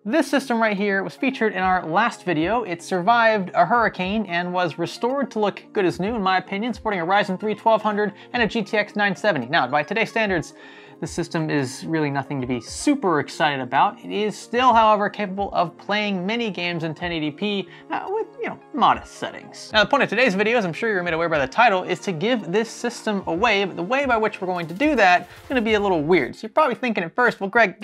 This system right here was featured in our last video. It survived a hurricane and was restored to look good as new, in my opinion, sporting a Ryzen 3 1200 and a GTX 970. Now, by today's standards, this system is really nothing to be super excited about. It is still, however, capable of playing many games in 1080p with, modest settings. Now, the point of today's video, as I'm sure you're made aware by the title, is to give this system away, but the way by which we're going to do that is going to be a little weird. So you're probably thinking at first, well, Greg,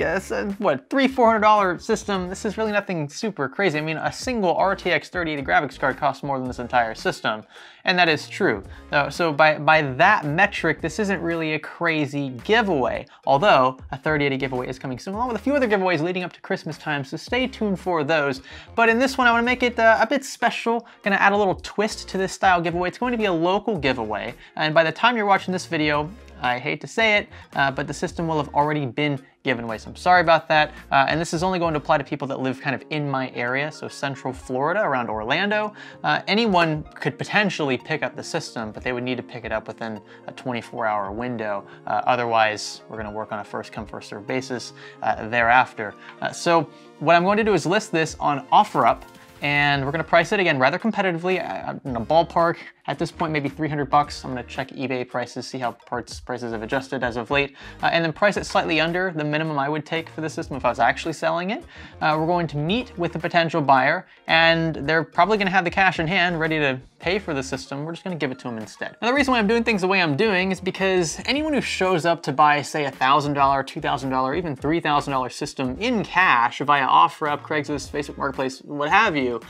what, $300-400 system? This is really nothing super crazy. I mean, a single RTX 3080 graphics card costs more than this entire system, and that is true. So by that metric, this isn't really a crazy giveaway. Although a 3080 giveaway is coming soon, along with a few other giveaways leading up to Christmas time, so stay tuned for those. But in this one, I want to make it a bit special. Gonna add a little twist to this style giveaway. It's going to be a local giveaway, and by the time you're watching this video, I hate to say it, but the system will have already been given away, so I'm sorry about that. And this is only going to apply to people that live kind of in my area, so Central Florida, around Orlando. Anyone could potentially pick up the system, but they would need to pick it up within a 24-hour window. Otherwise, we're gonna work on a first come, first served basis thereafter. So what I'm going to do is list this on OfferUp, and we're gonna price it again rather competitively. In a ballpark, at this point, maybe 300 bucks. I'm gonna check eBay prices, see how parts prices have adjusted as of late, and then price it slightly under the minimum I would take for the system if I was actually selling it. We're going to meet with the potential buyer, and they're probably gonna have the cash in hand ready to pay for the system. We're just gonna give it to them instead. Now, the reason why I'm doing things the way I'm doing is because anyone who shows up to buy, say, $1,000, $2,000, even $3,000 system in cash via OfferUp, Craigslist, Facebook Marketplace, what have you,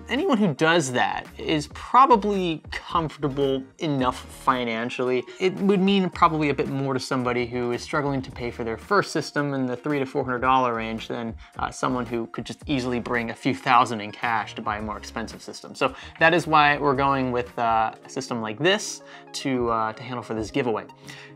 anyone who does that is probably comfortable enough financially. It would mean probably a bit more to somebody who is struggling to pay for their first system in the $300 to $400 range than someone who could just easily bring a few thousand in cash to buy a more expensive system. So that is why we're going with a system like this to handle for this giveaway.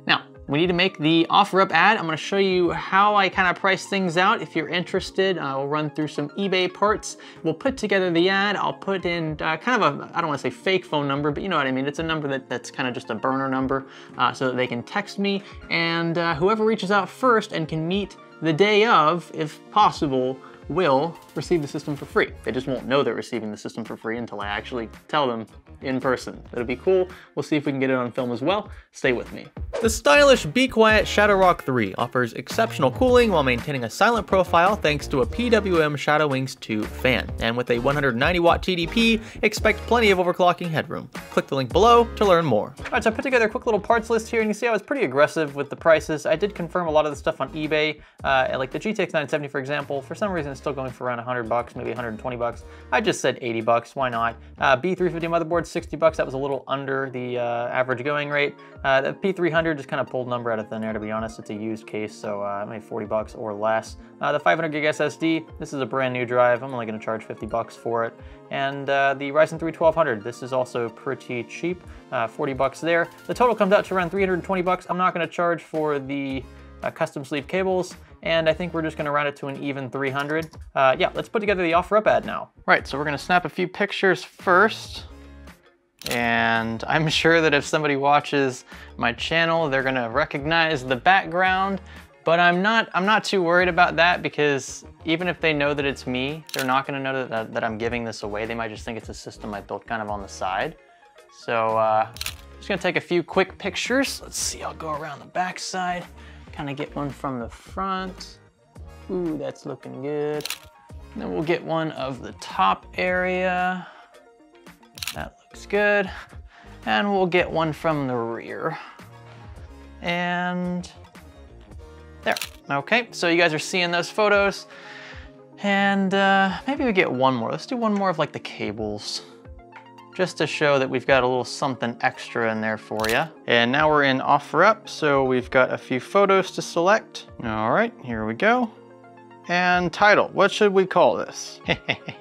Now, we need to make the OfferUp ad. I'm gonna show you how I kind of price things out. If you're interested, we'll run through some eBay parts. We'll put together the ad. I'll put in kind of a, I don't wanna say fake phone number, but you know what I mean. It's a number that's kind of just a burner number so that they can text me, and whoever reaches out first and can meet the day of, if possible, will receive the system for free. They just won't know they're receiving the system for free until I actually tell them in person. That'll be cool. We'll see if we can get it on film as well. Stay with me. The stylish Be Quiet Shadow Rock 3 offers exceptional cooling while maintaining a silent profile thanks to a PWM Shadow Wings 2 fan. And with a 190 watt TDP, expect plenty of overclocking headroom. Click the link below to learn more. All right, so I put together a quick little parts list here, and you see I was pretty aggressive with the prices. I did confirm a lot of the stuff on eBay, like the GTX 970, for example. For some reason, it's still going for around 100 bucks, maybe 120 bucks. I just said 80 bucks, why not? B350 motherboard, 60 bucks. That was a little under the average going rate. The P300 just kind of pulled number out of thin air, to be honest. It's a used case, so maybe 40 bucks or less. The 500 gig SSD, this is a brand new drive. I'm only gonna charge 50 bucks for it. And the Ryzen 3 1200, this is also pretty cheap, 40 bucks there. The total comes out to around 320 bucks. I'm not gonna charge for the custom sleeve cables, and I think we're just gonna round it to an even 300. Yeah, let's put together the OfferUp ad now. Right, so we're gonna snap a few pictures first. And I'm sure that if somebody watches my channel, they're gonna recognize the background, but I'm not too worried about that, because even if they know that it's me, they're not gonna know that I'm giving this away. They might just think it's a system I built kind of on the side. So just gonna take a few quick pictures. Let's see, I'll go around the back side, kind of get one from the front. Ooh, that's looking good. And then we'll get one of the top area. That looks good. And we'll get one from the rear. And there. Okay, so you guys are seeing those photos. And maybe we get one more. Let's do one more of like the cables, just to show that we've got a little something extra in there for you. And now we're in OfferUp, so we've got a few photos to select. All right, here we go. And title, what should we call this?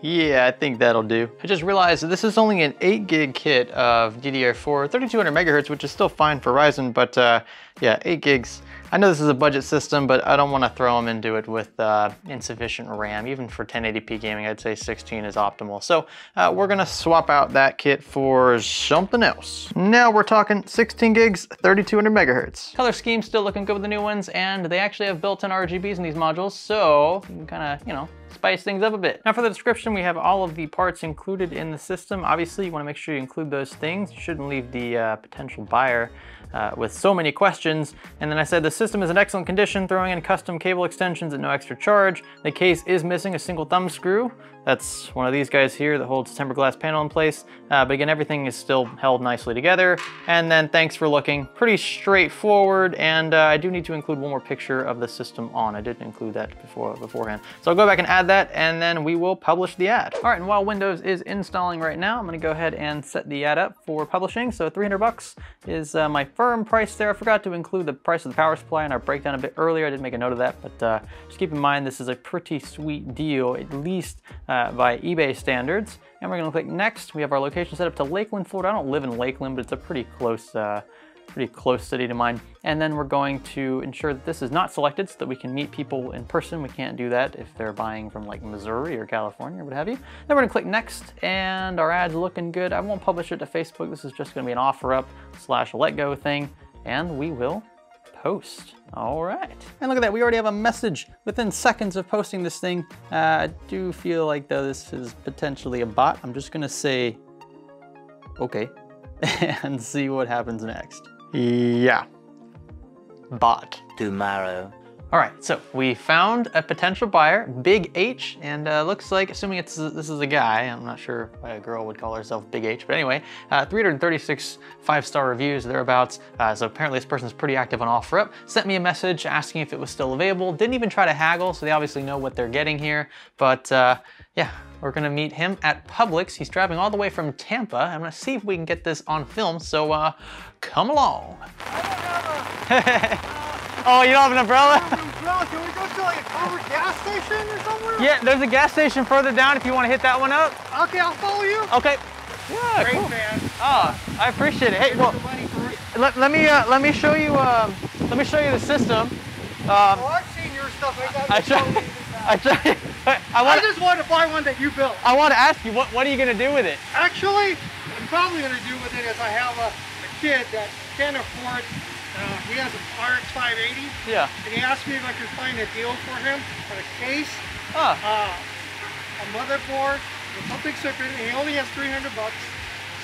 Yeah, I think that'll do. I just realized that this is only an 8 gig kit of DDR4, 3200 megahertz, which is still fine for Ryzen, but yeah, 8 gigs I know this is a budget system, but I don't want to throw them into it with insufficient RAM. Even for 1080p gaming, I'd say 16 is optimal. So we're gonna swap out that kit for something else. Now we're talking 16 gigs, 3200 megahertz. Color scheme still looking good with the new ones, and they actually have built-in RGBs in these modules, so you can kind of, you know, spice things up a bit. Now for the description, we have all of the parts included in the system. Obviously, you want to make sure you include those things. You shouldn't leave the potential buyer with so many questions. And then I said the system is in excellent condition, throwing in custom cable extensions at no extra charge. The case is missing a single thumb screw. That's one of these guys here that holds the tempered glass panel in place. But again, everything is still held nicely together. And then thanks for looking. Pretty straightforward. And I do need to include one more picture of the system on. I didn't include that beforehand. So I'll go back and add that, and then we will publish the ad. All right, and while Windows is installing right now, I'm gonna go ahead and set the ad up for publishing. So 300 bucks is my firm price there. I forgot to include the price of the power supply in our breakdown a bit earlier. I did make a note of that, but just keep in mind this is a pretty sweet deal, at least by eBay standards. And we're gonna click next. We have our location set up to Lakeland, Florida. I don't live in Lakeland, but it's a pretty close city to mine. And then we're going to ensure that this is not selected so that we can meet people in person. We can't do that if they're buying from like Missouri or California or what have you. Then we're gonna click next, and our ad's looking good. I won't publish it to Facebook. This is just gonna be an offer up / let go thing, and we will post. All right. And look at that, we already have a message within seconds of posting this thing. I do feel like though this is potentially a bot. I'm just gonna say, okay, and see what happens next. Yeah, bot. Tomorrow. All right, so we found a potential buyer, Big H, and looks like, assuming this is a guy, I'm not sure why a girl would call herself Big H, but anyway, 336 5-star reviews, thereabouts. So apparently this person's pretty active on OfferUp. Sent me a message asking if it was still available. Didn't even try to haggle, so they obviously know what they're getting here. But yeah, we're gonna meet him at Publix. He's traveling all the way from Tampa. I'm gonna see if we can get this on film, so come along. Oh, you don't have an umbrella? Can we go to like a covered gas station or somewhere? Yeah, there's a gas station further down if you want to hit that one up. Okay, I'll follow you. Okay. Yeah, Great, cool. man. Oh, I appreciate it. Hey, well, let me show you the system. I've seen your stuff. I just wanted to buy one that you built. I want to ask you, what are you gonna do with it? Actually, I'm probably gonna do with it is I have a kid that can't afford. He has an RX 580. Yeah. And he asked me if I could find a deal for him for a case, Oh. a motherboard, or something separate. And he only has 300 bucks.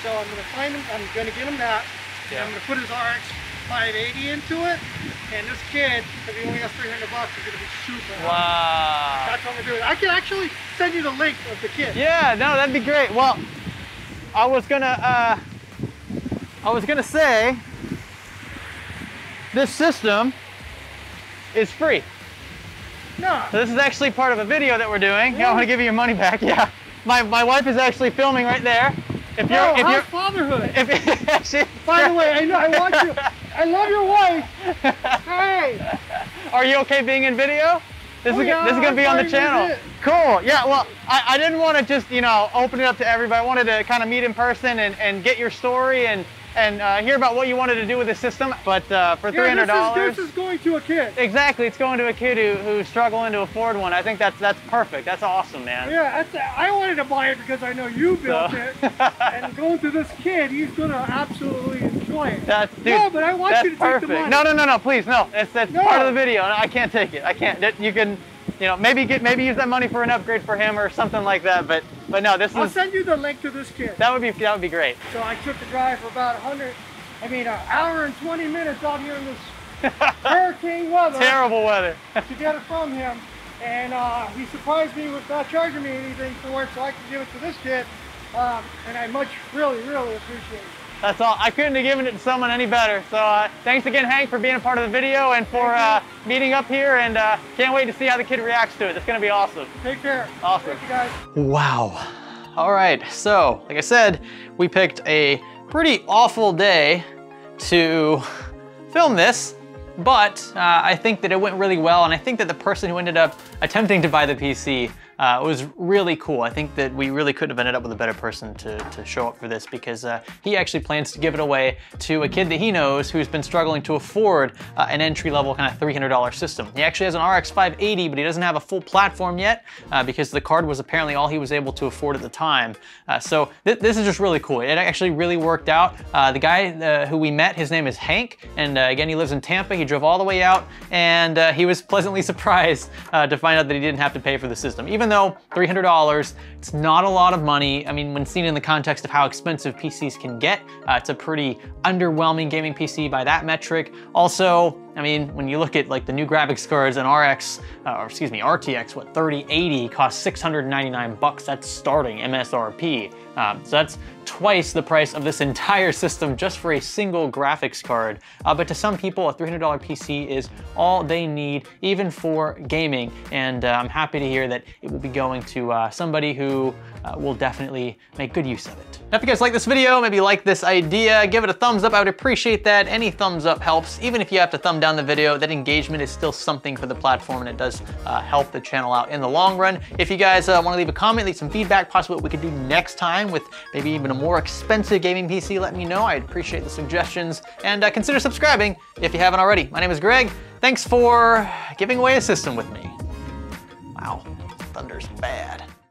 So I'm gonna find him. I'm gonna get him that. Yeah. And I'm gonna put his RX 580 into it. And this kid, because he only has 300 bucks, is gonna be super happy. Wow. That's what I'm gonna do. I can actually send you the link of the kid. Yeah, no, that'd be great. Well, I was gonna say, this system is free. No. So this is actually part of a video that we're doing. Yeah, I want to give you your money back. Yeah, my wife is actually filming right there. If you're fatherhood. She, By the way, I want you. I love your wife. Hey. Are you okay being in video? This is gonna be on the channel. Cool. Yeah. Well, I didn't want to just open it up to everybody. I wanted to kind of meet in person and get your story and hear about what you wanted to do with the system. But for $300, this is going to a kid. Exactly, it's going to a kid who's struggling to afford one. I think that's perfect. That's awesome, man. Yeah, I wanted to buy it because I know you built it, and going to this kid, he's gonna absolutely enjoy it. No, but I want you to take the money. No, please, no. That's part of the video. I can't take it. I can't. You can, maybe maybe use that money for an upgrade for him or something like that. But no, I'll send you the link to this kid. That would be great. So I took the drive for about an hour and 20 minutes out here in this hurricane weather. Terrible weather. To get it from him. And he surprised me with not charging me anything for it, so I can give it to this kid. And I really appreciate it. That's all. I couldn't have given it to someone any better. So thanks again, Hank, for being a part of the video and for meeting up here. And can't wait to see how the kid reacts to it. It's going to be awesome. Take care. Awesome. Thank you, guys. Wow. All right. So, like I said, we picked a pretty awful day to film this. But I think that it went really well, and I think that the person who ended up attempting to buy the PC was really cool. I think that we really couldn't have ended up with a better person to show up for this, because he actually plans to give it away to a kid that he knows who's been struggling to afford an entry-level kind of $300 system. He actually has an RX 580, but he doesn't have a full platform yet because the card was apparently all he was able to afford at the time. So this is just really cool. It actually really worked out. The guy who we met, his name is Hank, and again, he lives in Tampa. He drove all the way out, and he was pleasantly surprised to find out that he didn't have to pay for the system. Even though $300, it's not a lot of money. I mean, when seen in the context of how expensive PCs can get, it's a pretty underwhelming gaming PC by that metric. Also, I mean, when you look at like the new graphics cards, an RTX, what, 3080 costs $699. That's starting MSRP. So that's twice the price of this entire system just for a single graphics card. But to some people, a $300 PC is all they need, even for gaming. And I'm happy to hear that it will be going to somebody who will definitely make good use of it. Now, if you guys like this video, maybe like this idea, give it a thumbs up. I would appreciate that. Any thumbs up helps. Even if you have to thumb down the video, that engagement is still something for the platform, and it does help the channel out in the long run. If you guys want to leave a comment, leave some feedback, possibly what we could do next time with maybe even a more expensive gaming PC, let me know. I'd appreciate the suggestions, and consider subscribing if you haven't already. My name is Greg. Thanks for giving away a system with me. Wow, thunder's bad.